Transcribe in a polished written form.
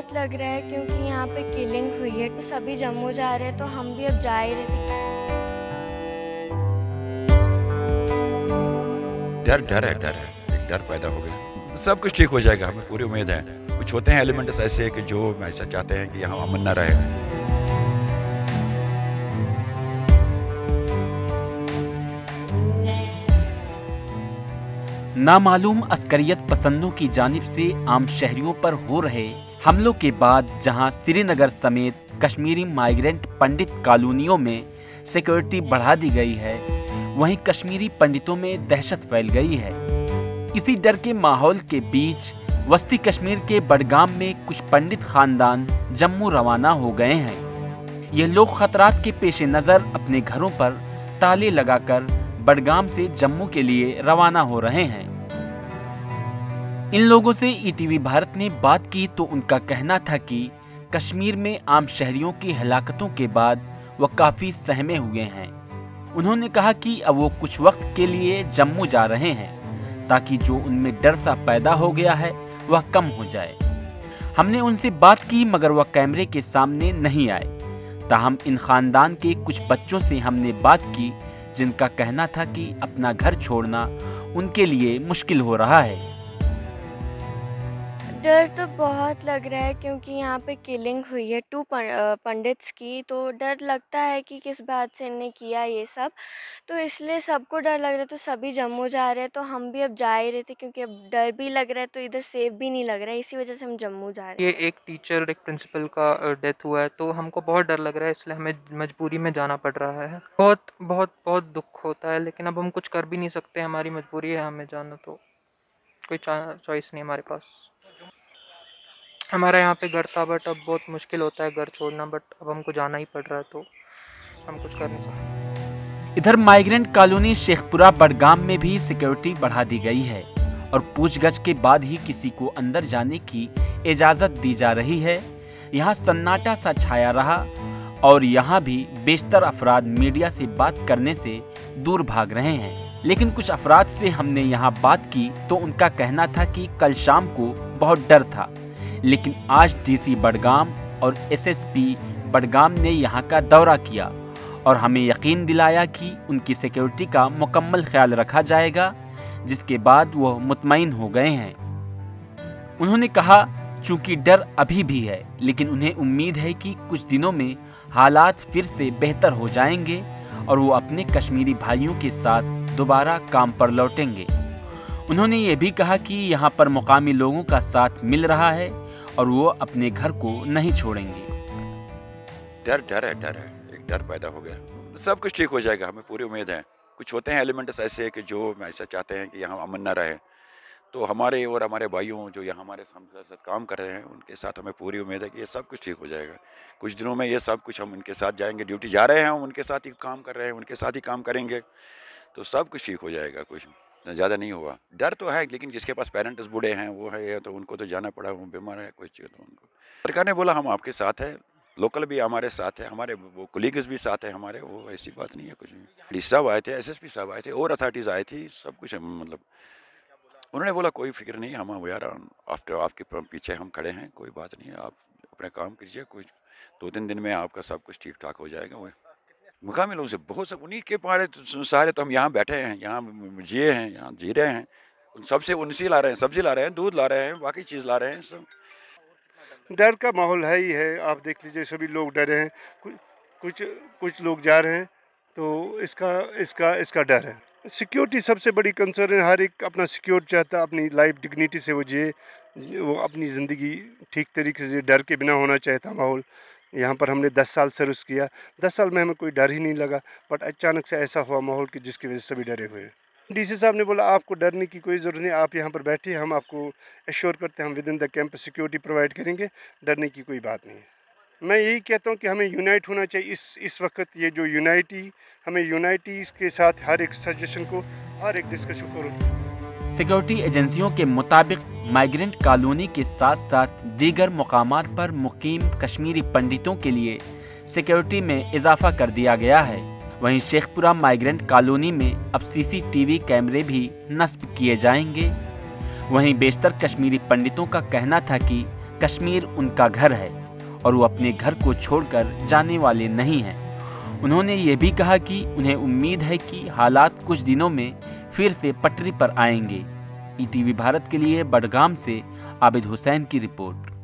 बहुत लग रहा है क्योंकि यहाँ पे किलिंग हुई है, तो सभी जम्मू जा रहे हैं, तो हम भी अब जा ही रहे थे। डर है, एक डर पैदा हो गया। सब कुछ ठीक हो जाएगा, हमें पूरी उम्मीद है। कुछ होते हैं एलिमेंट्स ऐसे कि जो ऐसा चाहते हैं कि यहाँ अमन न रहे। नामालूम अस्करियत पसंदों की जानिब से आम शहरियों पर हो रहे हमलों के बाद जहां श्रीनगर समेत कश्मीरी माइग्रेंट पंडित कॉलोनियों में सिक्योरिटी बढ़ा दी गई है, वहीं कश्मीरी पंडितों में दहशत फैल गई है। इसी डर के माहौल के बीच वस्ती कश्मीर के बडगाम में कुछ पंडित खानदान जम्मू रवाना हो गए हैं। ये लोग खतरात के पेश नज़र अपने घरों पर ताले लगाकर बडगाम से जम्मू के लिए रवाना हो रहे हैं। इन लोगों से ईटीवी भारत ने बात की तो उनका कहना था कि कश्मीर में आम शहरियों की हलाकतों के बाद वह काफ़ी सहमे हुए हैं। उन्होंने कहा कि अब वो कुछ वक्त के लिए जम्मू जा रहे हैं ताकि जो उनमें डर सा पैदा हो गया है वह कम हो जाए। हमने उनसे बात की मगर वह कैमरे के सामने नहीं आए। ताहम इन खानदान के कुछ बच्चों से हमने बात की जिनका कहना था कि अपना घर छोड़ना उनके लिए मुश्किल हो रहा है। डर तो बहुत लग रहा है क्योंकि यहाँ पे किलिंग हुई है 2 पंडित्स की, तो डर लगता है कि किस बात से इन्हें किया ये सब, तो इसलिए सबको डर लग रहा है। तो सभी जम्मू जा रहे हैं, तो हम भी अब जा ही रहे थे क्योंकि अब डर भी लग रहा है, तो इधर सेफ भी नहीं लग रहा है, इसी वजह से हम जम्मू जा रहे हैं। ये एक टीचर, एक प्रिंसिपल का डेथ हुआ है, तो हमको बहुत डर लग रहा है, इसलिए हमें मजबूरी में जाना पड़ रहा है। बहुत बहुत बहुत दुख होता है, लेकिन अब हम कुछ कर भी नहीं सकते, हमारी मजबूरी है हमें जाना, तो कोई चॉइस नहीं हमारे पास। हमारा यहाँ पे घर था, बट अब बहुत मुश्किल होता है घर छोड़ना, बट अब हमको जाना ही पड़ रहा है, तो हम कुछ कर नहीं सकते। इधर माइग्रेंट कॉलोनी शेखपुरा बडगाम में भी सिक्योरिटी बढ़ा दी गई है और पूछगछ के बाद ही किसी को अंदर जाने की इजाजत दी जा रही है। यहाँ सन्नाटा सा छाया रहा और यहाँ भी बेशतर अफराद मीडिया से बात करने से दूर भाग रहे हैं। लेकिन कुछ अफराद से हमने यहाँ बात की तो उनका कहना था कि कल शाम को बहुत डर था, लेकिन आज डीसी बडगाम और एसएसपी बडगाम ने यहाँ का दौरा किया और हमें यकीन दिलाया कि उनकी सिक्योरिटी का मुकम्मल ख्याल रखा जाएगा, जिसके बाद वह मुतमईन हो गए हैं। उन्होंने कहा चूंकि डर अभी भी है, लेकिन उन्हें उम्मीद है कि कुछ दिनों में हालात फिर से बेहतर हो जाएंगे और वो अपने कश्मीरी भाइयों के साथ दोबारा काम पर लौटेंगे। उन्होंने ये भी कहा कि यहाँ पर मुकामी लोगों का साथ मिल रहा है और वो अपने घर को नहीं छोड़ेंगे। डर है, एक डर पैदा हो गया। सब कुछ ठीक हो जाएगा, हमें पूरी उम्मीद है। कुछ होते हैं एलिमेंट्स ऐसे कि जो ऐसा चाहते हैं कि यहाँ अमन न रहे, तो हमारे और हमारे भाइयों जो यहाँ हमारे साथ काम कर रहे हैं उनके साथ हमें पूरी उम्मीद है कि ये सब कुछ ठीक हो जाएगा। कुछ दिनों में ये सब कुछ हम उनके साथ जाएंगे, ड्यूटी जा रहे हैं, हम उनके साथ ही काम कर रहे हैं, उनके साथ ही काम करेंगे, तो सब कुछ ठीक हो जाएगा। कुछ ज़्यादा नहीं हुआ। डर तो है, लेकिन जिसके पास पेरेंट्स बूढ़े हैं वो है, तो उनको तो जाना पड़ा, वो बीमार है, कोई चीज़ तो उनको सरकार ने बोला हम आपके साथ है, लोकल भी हमारे साथ है, हमारे वो कोलीग्स भी साथ है हमारे, वो ऐसी बात नहीं है कुछ भी। डी साहब आए थे, एसएसपी साहब आए थे और अथॉरिटीज़ आई थी, सब कुछ मतलब उन्होंने बोला कोई फिक्र नहीं, हम यार आपके पीछे हम खड़े हैं, कोई बात नहीं है, आप अपना काम कीजिए, कुछ 2-3 दिन में आपका सब कुछ ठीक ठाक हो जाएगा। वो मुकामी लोगों से बहुत सब उन्हीं के पारे सहारे तो हम यहाँ बैठे हैं, यहाँ जिए हैं, यहाँ जी रहे हैं, उन सबसे उनसी ला रहे हैं, सब्जी ला रहे हैं, दूध ला रहे हैं, बाकी चीज़ ला रहे हैं। सब डर का माहौल है ही है, आप देख लीजिए सभी लोग डरे हैं, कुछ लोग जा रहे हैं, तो इसका डर है। सिक्योरिटी सबसे बड़ी कंसर्न है, हर एक अपना सिक्योर चाहता है, अपनी लाइफ डिग्निटी से वो जिए, वो अपनी ज़िंदगी ठीक तरीके से डर के बिना होना चाहता माहौल। यहाँ पर हमने 10 साल सर्विस किया, 10 साल में हमें कोई डर ही नहीं लगा, बट अचानक से ऐसा हुआ माहौल कि जिसकी वजह से सभी डरे हुए हैं। डीसी साहब ने बोला आपको डरने की कोई ज़रूरत नहीं, आप यहाँ पर बैठिए, हम आपको एश्योर करते हैं हम with in the camp security provide करेंगे, डरने की कोई बात नहीं है। मैं यही कहता हूँ कि हमें यूनाइट होना चाहिए इस वक्त, ये जो हमें यूनाइटी के साथ हर एक सजेशन को, हर एक डिस्कशन को। सिक्योरिटी एजेंसियों के मुताबिक माइग्रेंट कॉलोनी के साथ साथ दीगर मुकामात पर मुकीम कश्मीरी पंडितों के लिए सिक्योरिटी में इजाफा कर दिया गया है। वहीं शेखपुरा माइग्रेंट कॉलोनी में अब सीसीटीवी कैमरे भी नस्ब किए जाएंगे। वहीं बेशतर कश्मीरी पंडितों का कहना था कि कश्मीर उनका घर है और वो अपने घर को छोड़कर जाने वाले नहीं हैं। उन्होंने ये भी कहा कि उन्हें उम्मीद है कि हालात कुछ दिनों में फिर से पटरी पर आएंगे। ईटीवी भारत के लिए बडगाम से आबिद हुसैन की रिपोर्ट।